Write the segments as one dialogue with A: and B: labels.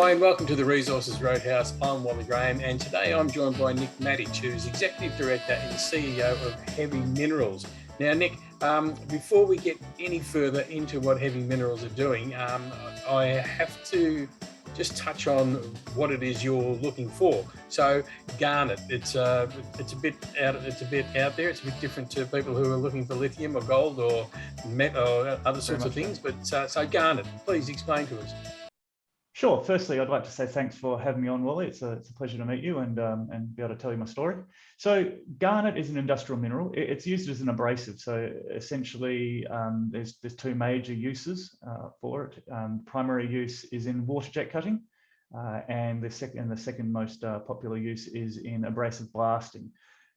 A: Hi and welcome to the Resources Roadhouse. I'm Wally Graham and today I'm joined by Nic Matich, who's Executive Director and CEO of Heavy Minerals. Now Nic, before we get any further into what Heavy Minerals are doing, I have to just touch on what it is you're looking for. So Garnet, it's a bit out there. It's a bit different to people who are looking for lithium or gold or other sorts of things. But so Garnet, please explain to us.
B: Sure. Firstly, I'd like to say thanks for having me on, Wally. It's a pleasure to meet you and be able to tell you my story. So garnet is an industrial mineral. It's used as an abrasive. So essentially, there's two major uses for it. Primary use is in water jet cutting, and the second most popular use is in abrasive blasting.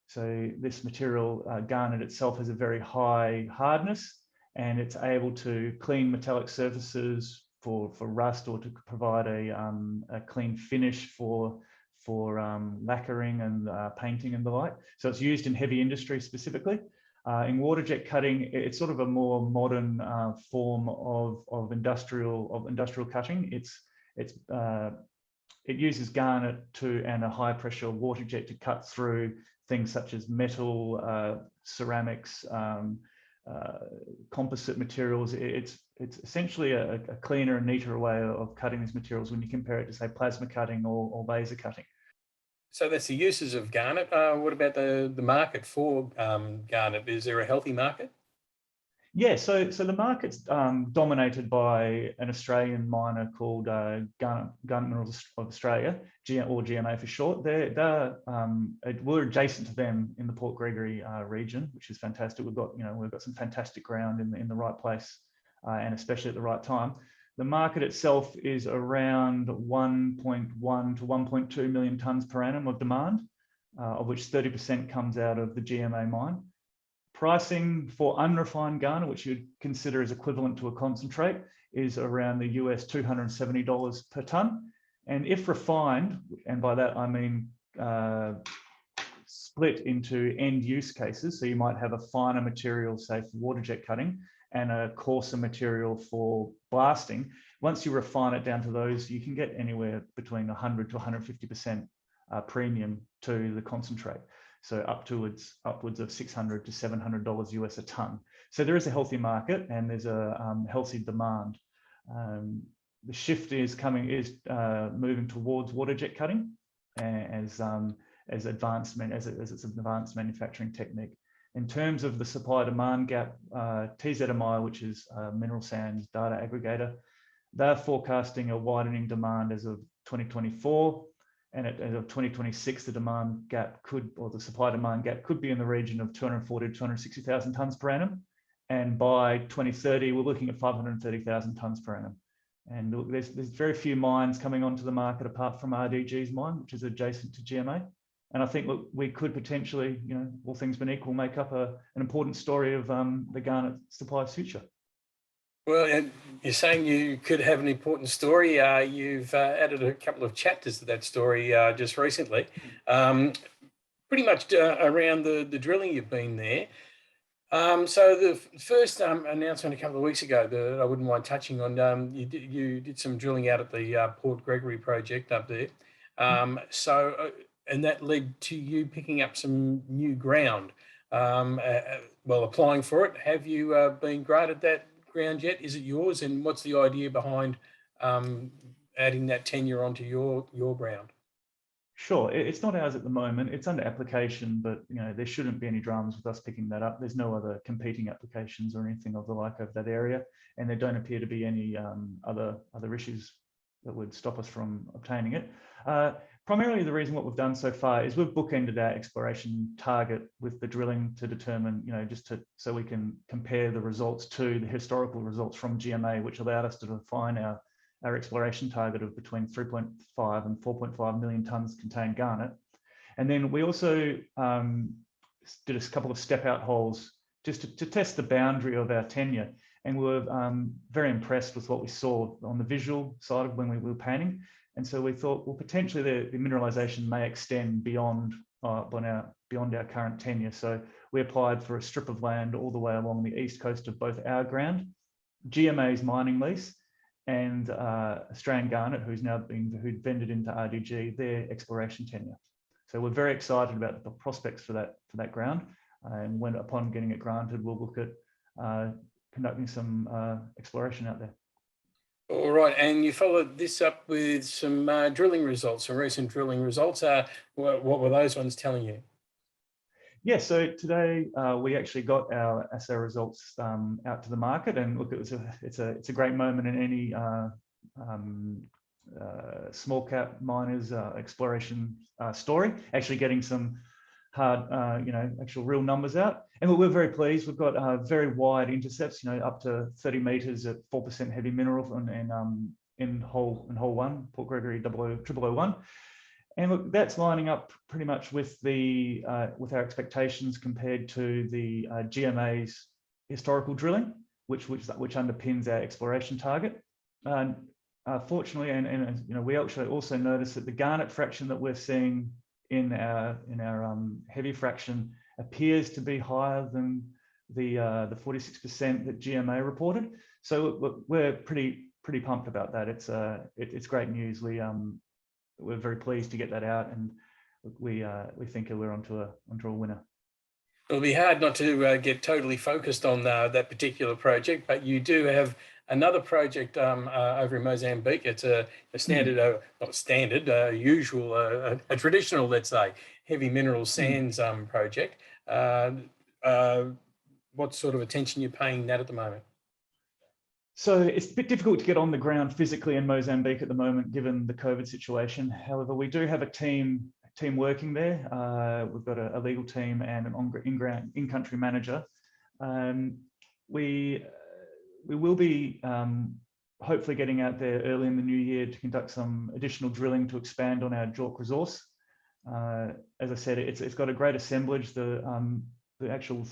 B: So this material, garnet itself, has a very high hardness, and it's able to clean metallic surfaces for rust, or to provide a clean finish for lacquering and painting and the like. So it's used in heavy industry specifically. In water jet cutting, it's sort of a more modern form of industrial cutting. It uses garnet and a high pressure water jet to cut through things such as metal, ceramics, composite materials. It's essentially a cleaner and neater way of cutting these materials when you compare it to, say, plasma cutting or laser cutting.
A: So that's the uses of garnet. What about the market for garnet? Is there a healthy market?
B: Yeah, so the market's dominated by an Australian miner called Garnet Minerals of Australia, or GMA for short. We're adjacent to them in the Port Gregory region, which is fantastic. We've got some fantastic ground in the right place, and especially at the right time. The market itself is around 1.1 to 1.2 million tonnes per annum of demand, of which 30% comes out of the GMA mine. Pricing for unrefined garnet, which you'd consider as equivalent to a concentrate, is around the US $270 per tonne. And if refined, and by that I mean split into end use cases, so you might have a finer material, say, for water jet cutting, and a coarser material for blasting. Once you refine it down to those, you can get anywhere between 100 to 150% premium to the concentrate. So upwards of $600 to $700 US a tonne. So there is a healthy market and there's a healthy demand. The shift is moving towards water jet cutting as it's an advanced manufacturing technique. In terms of the supply-demand gap, TZMI, which is Mineral Sands Data Aggregator, they're forecasting a widening demand as of 2024. And as of 2026, the supply-demand gap could be in the region of 240 to 260,000 tonnes per annum. And by 2030, we're looking at 530,000 tonnes per annum. And there's very few mines coming onto the market apart from RDG's mine, which is adjacent to GMA. And I think we could potentially, all things being equal, make up an important story of the garnet supply's future.
A: Well, you're saying you could have an important story. You've added a couple of chapters to that story just recently, pretty much around the drilling you've been there. So the first announcement a couple of weeks ago that I wouldn't mind touching on, you did some drilling out at the Port Gregory project up there. And that led to you picking up some new ground. Applying for it. Have you been granted that ground yet? Is it yours? And what's the idea behind adding that tenure onto your ground?
B: Sure, it's not ours at the moment. It's under application, but there shouldn't be any dramas with us picking that up. There's no other competing applications or anything of the like over that area, and there don't appear to be any other issues that would stop us from obtaining it. Primarily, the reason what we've done so far is we've bookended our exploration target with the drilling to determine, so we can compare the results to the historical results from GMA, which allowed us to define our exploration target of between 3.5 and 4.5 million tonnes contained garnet. And then we also did a couple of step-out holes just to test the boundary of our tenure. And we were very impressed with what we saw on the visual side of when we were painting. And so we thought, well, potentially the mineralization may extend beyond our current tenure. So we applied for a strip of land all the way along the east coast of both our ground, GMA's mining lease, and Australian Garnet, who'd vended into RDG their exploration tenure. So we're very excited about the prospects for that ground, and when upon getting it granted, we'll look at conducting some exploration out there.
A: All right, and you followed this up with some drilling results, some recent drilling results. What were those ones telling you?
B: Yeah, so today we actually got our assay results out to the market, and look, it's a great moment in any small cap miners exploration story. Actually, getting some hard, actual real numbers out, and we're very pleased. We've got very wide intercepts, up to 30 meters at 4% heavy mineral, and in hole 1, Port Gregory 0001. And look, that's lining up pretty much with with our expectations compared to the GMA's historical drilling, which underpins our exploration target. Fortunately, and we actually also noticed that the garnet fraction that we're seeing in our heavy fraction appears to be higher than the 46% that GMA reported. So we're pretty pumped about that. It's great news. We're very pleased to get that out, and we think we're onto a winner.
A: It'll be hard not to get totally focused on that particular project, but you do have another project over in Mozambique. It's a standard, not standard, usual, a traditional, let's say, heavy mineral sands project. What sort of attention you're paying that at the moment?
B: So it's a bit difficult to get on the ground physically in Mozambique at the moment, given the COVID situation. However, we do have a team working there. We've got a legal team and an in-country manager. We will be hopefully getting out there early in the new year to conduct some additional drilling to expand on our JORC resource. As I said, it's got a great assemblage. The actual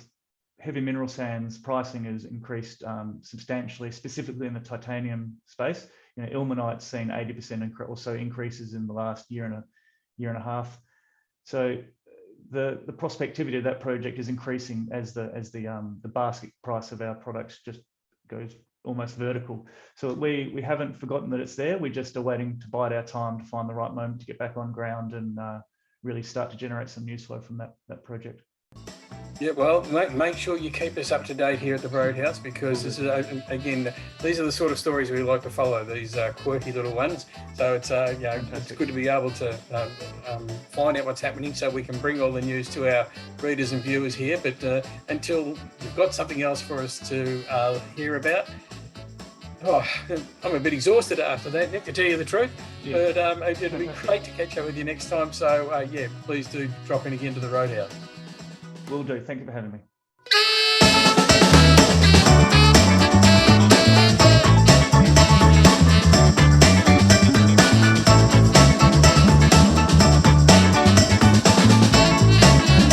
B: heavy mineral sands pricing has increased substantially, specifically in the titanium space. Ilmenite's seen 80% or so increases in the last year and a half. So the prospectivity of that project is increasing as the basket price of our products just goes almost vertical. So we haven't forgotten that it's there. We're just awaiting to bide our time to find the right moment to get back on ground and really start to generate some news flow from that project.
A: Yeah, well, make sure you keep us up to date here at the Roadhouse, because this is, again, these are the sort of stories we like to follow, these quirky little ones. So it's it's good to be able to find out what's happening so we can bring all the news to our readers and viewers here. But until you've got something else for us to hear about, I'm a bit exhausted after that, Nick, to tell you the truth. Yeah. But it'll be great to catch up with you next time. So yeah, please do drop in again to the Roadhouse.
B: Will do. Thank you for having me.